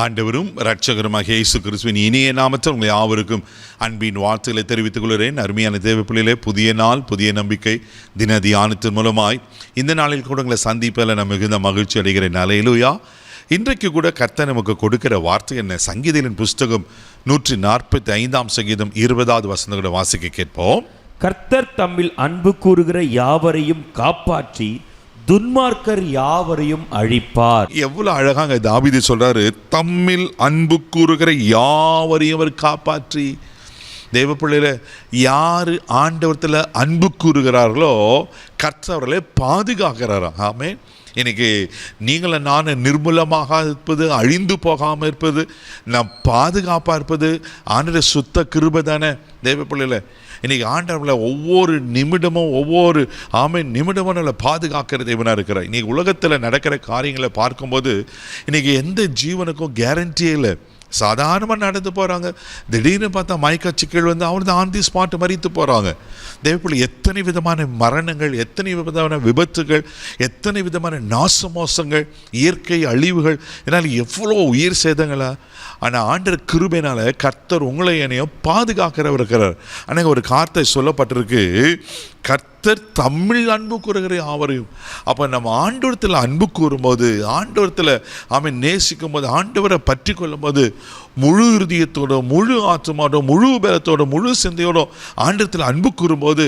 ஆண்டவரும் இரட்சகருமாகிய இயேசு கிறிஸ்துவின் இனிய நாமத்தில் உங்களை யாவருக்கும் அன்பின் வாழ்த்துக்களை தெரிவித்துக் கொள்கிறேன். அருமையான தேவப்பிள்ளையிலே, புதிய நாள், புதிய நம்பிக்கை தின தியானத்தின் மூலமாய் இந்த நாளில் கூட உங்களை சந்திப்பதில் நான் மிகுந்த மகிழ்ச்சி அடைகிறேன். அல்லேலூயா. இன்றைக்கு கூட கர்த்தர் நமக்கு கொடுக்கிற வார்த்தை என்ன? சங்கீதங்களின் புஸ்தகம் 145 சங்கீதம் 20வது வசனம் கூட வாசிக்க கேட்போம். கர்த்தர் தம்மில் அன்பு கூறுகிற யாவரையும் காப்பாற்றி துன்மார்க்கர் யாவரையும் அழிப்பார். எவ்வளவு அழகாக தாவீது சொல்றாரு, தம்மில் அன்பு கூறுகிற யாவரையும் அவர் காப்பாற்றி. தேவ பிள்ளையில யாரு ஆண்டவரத்தில் அன்பு கூறுகிறார்களோ கர்த்தர் அவர்களை பாதுகாக்கிறாராம். ஆமென். இன்னைக்கு நீங்கள நான் நிர்மூலமாக இருப்பது, அழிந்து போகாமல் இருப்பது, நாம் பாதுகாப்பாக இருப்பது ஆண்டவர் சுத்த கிருபை தானே. தேவ பிள்ளையில இன்னைக்கு ஆண்டவர்களை ஒவ்வொரு நிமிடமும் நிமிடமும் நம்மளை பாதுகாக்கிற தேவனாக இருக்கிறார். இன்னைக்கு உலகத்தில் நடக்கிற காரியங்களை பார்க்கும்போது இன்னைக்கு எந்த ஜீவனுக்கும் கேரண்டியே இல்லை. சாதாரணமாக நடந்து போகிறாங்க, திடீர்னு பார்த்தா மயக்கச்சிக்கல் வந்து அவர் தான் ஆன் தி ஸ்பாட் மறித்து போகிறாங்க. தேவப்பிள்ளை எத்தனை விதமான மரணங்கள், எத்தனை விதமான விபத்துகள், எத்தனை விதமான நாசமோசங்கள், இயற்கை அழிவுகள், இதனால் எவ்வளோ உயிர் சேதங்களா. ஆனால் ஆண்டவர் கிருபையினால கர்த்தர் உங்களை என்னையும் பாதுகாக்கிறவர் இருக்கிறார். ஆனால் ஒரு வார்த்தை சொல்லப்பட்டிருக்கு, கர்த்தர் தம்மில் அன்பு கூறுகிற யாவரையும். அப்போ நம்ம ஆண்டவரத்தில் அன்பு கூறும்போது, ஆண்டவரத்தில் நேசிக்கும் போது, ஆண்டவரை பற்றி கொள்ளும் போது முழு இருதயத்தோட, முழு ஆத்மாவோட, முழு பலத்தோட, முழு சிந்தையோட ஆண்டவரத்தில் அன்பு கூறும்போது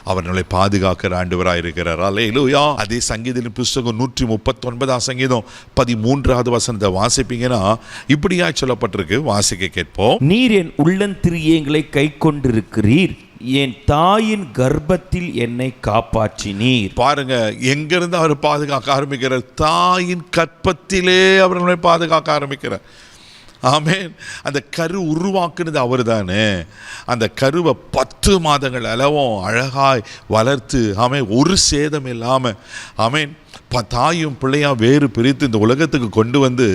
அவர் நம்மளை பாதுகாக்கிற ஆண்டவராக இருக்கிறார். அல்லேலூயா. அதே சங்கீதத்தின் புஸ்தகம் 139 சங்கீதம் 13வது வசனத்தை வாசிப்பீங்கன்னா இப்படியா சொல்லப்பட்டிருக்கு. வாசிக்க கேட்போம். நீர் என் உள்ளந்திரியங்களை கை கொண்டிருக்கிறீர், என் தாயின் கர்ப்பத்தில் என்னை காப்பாற்றினீர். பாருங்க, எங்கிருந்து அவர் பாதுகாக்க ஆரம்பிக்கிறார்? தாயின் கற்பத்திலே அவர் நம்மளை பாதுகாக்க ஆரம்பிக்கிறார். ஆமென். அந்த கரு உருவாக்குனது அவர் தானே. அந்த கருவை 10 மாதங்கள் அளவும் அழகாய் வளர்த்து ஒரு சேதம் இல்லாமல் தாயும் பிள்ளையா வேறு பிரித்து இந்த உலகத்துக்கு கொண்டு வந்து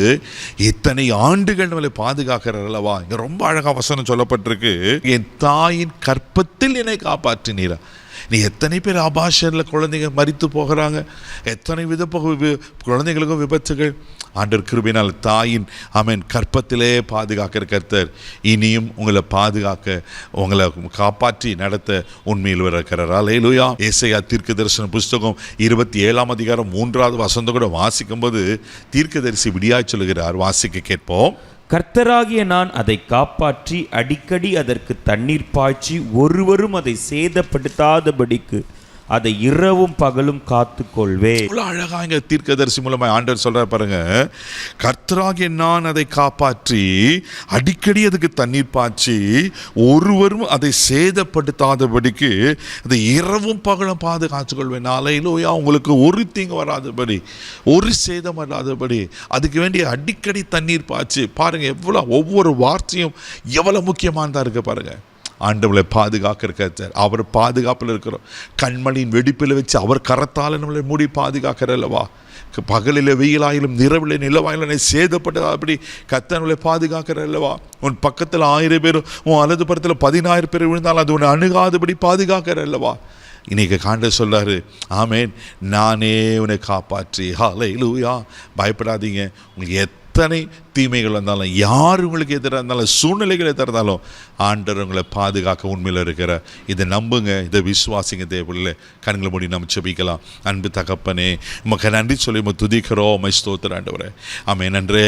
இத்தனை ஆண்டுகள் நம்மளை பாதுகாக்கிறார் அல்லவா. இங்க ரொம்ப அழகா வசனம் சொல்லப்பட்டிருக்கு, என் தாயின் கற்பத்தில் என்னை காப்பாற்றினீரா. நீ எத்தனை பேர் ஆபாஷனில் குழந்தைங்க மரித்து போகிறாங்க, எத்தனை குழந்தைகளுக்கும் விபத்துகள். ஆண்டவர் கிருபையினால் தாயின் கற்பத்திலே பாதுகாக்கிற கர்த்தர் இனியும் உங்களை பாதுகாக்க, உங்களை காப்பாற்றி நடத்த உண்மையில் இருக்கிறார். அல்லேலூயா. ஏசாயா தீர்க்கதரிசன புஸ்தகம் 27ஆம் அதிகாரம் 3வது வசனம் கூட வாசிக்கும் போது தீர்க்கதரிசி விடியாய் சொல்லுகிறார். வாசிக்க கேட்போம். கர்த்தராகிய நான் அதை காப்பாற்றி அடிக்கடி அதற்கு தண்ணீர் பாய்ச்சி ஒருவரும் அதை சேதப்படுத்தாதபடிக்கு அதை இரவும் பகலும் காத்து கொள்வேன். இவ்வளோ அழகா இங்க தீர்க்கதரிசி மூலமா ஆண்டவர் சொல்றார் பாருங்க, கர்த்தராகிய நான் அதை காப்பாற்றி அடிக்கடி அதுக்கு தண்ணீர் பாய்ச்சி ஒருவரும் அதை சேதப்படுத்தாதபடிக்கு அதை இரவும் பகலும் பாதுகாத்து கொள்வேன். நாளையிலோயா உங்களுக்கு ஒரு தீங்கு வராதபடி, ஒரு சேதம் வராதபடி அதுக்கு வேண்டிய அடிக்கடி தண்ணீர் பாய்ச்சி. பாருங்க எவ்வளோ ஒவ்வொரு வார்த்தையும் எவ்வளோ முக்கியமானதா இருக்கு பாருங்க. ஆண்டவளை பாதுகாக்கிற கர்த்தர், அவர் பாதுகாப்பில் இருக்கிறோம். கண்மணியின் வெடிப்பில் வச்சு அவர் கரத்தால் நம்மளை மூடி பாதுகாக்கிற அல்லவா. பகலில் வெயிலாயிலும் நிறவில் நிலவாயிலும் சேதப்பட்டதா அப்படி கர்த்தர்களை பாதுகாக்கிற அல்லவா. உன் பக்கத்தில் 1000 பேர், உன் வலது புறத்தில் 10000 பேர் விழுந்தாலும் அது உன்னை அணுகாதபடி பாதுகாக்கிற அல்லவா. இன்னைக்கு காண்ட சொல்றாரு, ஆமென், நானே உன்னை காப்பாற்றி. ஹல்லேலூயா. பயப்படாதீங்க. உங்களுக்கு எத்தனை தீமைகள் வந்தாலும், யார் உங்களுக்கு எதிராக இருந்தாலும், சூழ்நிலைகள் எதிராக இருந்தாலும் ஆண்டவர் உங்களை பாதுகாக்க உண்மையில் இருக்கிற. இதை நம்புங்க, இதை விசுவாசிங்க. தேவையில்லை. கண்களை மூடி நம்ம செபிக்கலாம். அன்பு தகப்பனே, உமக்கு நன்றி சொல்லி துதிக்கிறோம். உம்மை ஸ்தோத்திரம் ஆண்டவரே. ஆமென். நன்றே.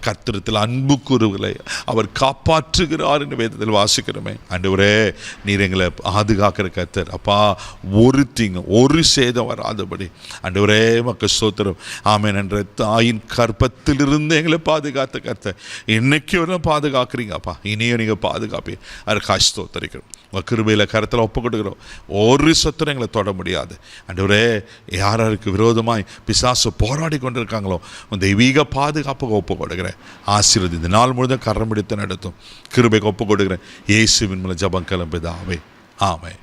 கர்த்தரிடத்தில் அன்பு கூறுவதை அவர் காப்பாற்றுகிறார் என்று வேதத்தில் வாசிக்கிறோமே. ஆண்டவரே, நீர் எங்களை பாதுகாக்கிற கர்த்தர். அப்பா, ஒரு தீங்கு, ஒரு சேதம் வராதபடி ஆண்டவரே உமக்கு ஸ்தோத்திரம். ஆமென். நன்றே. தாயின் கற்பத்திலிருந்து எங்களை பாதுகாத்த கர்த்தர் இன்னைக்கு வரலாம் பாதுகாக்கிறீங்கப்பா. இனியும் நீங்கள் பாதுகாப்பீங்க. அதுக்காக ஸ்தோத்திரிக்கிறோம். உங்கள் கிருபையில் கருத்தில் ஒப்பு கொடுக்குறோம். ஒரு சொத்துரை எங்களை தொட முடியாது. ஆண்டவரே, யாருக்கு விரோதமாய் பிசாசு போராடி கொண்டிருக்காங்களோ தெய்வீக பாதுகாப்புக்கு ஒப்பு கொடுக்குறேன். ஆசீர்வதி இந்த நாள் முழுதும் கரம் பிடித்து நடத்தும். கிருபைக்கு ஒப்பு கொடுக்குறேன். இயேசுவின் மூலம் ஜெபம் கிளம்புதாவே. ஆமென்.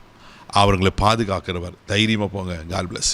அவர்களை பாதுகாக்கிறவர். தைரியமாக போங்க. God plus.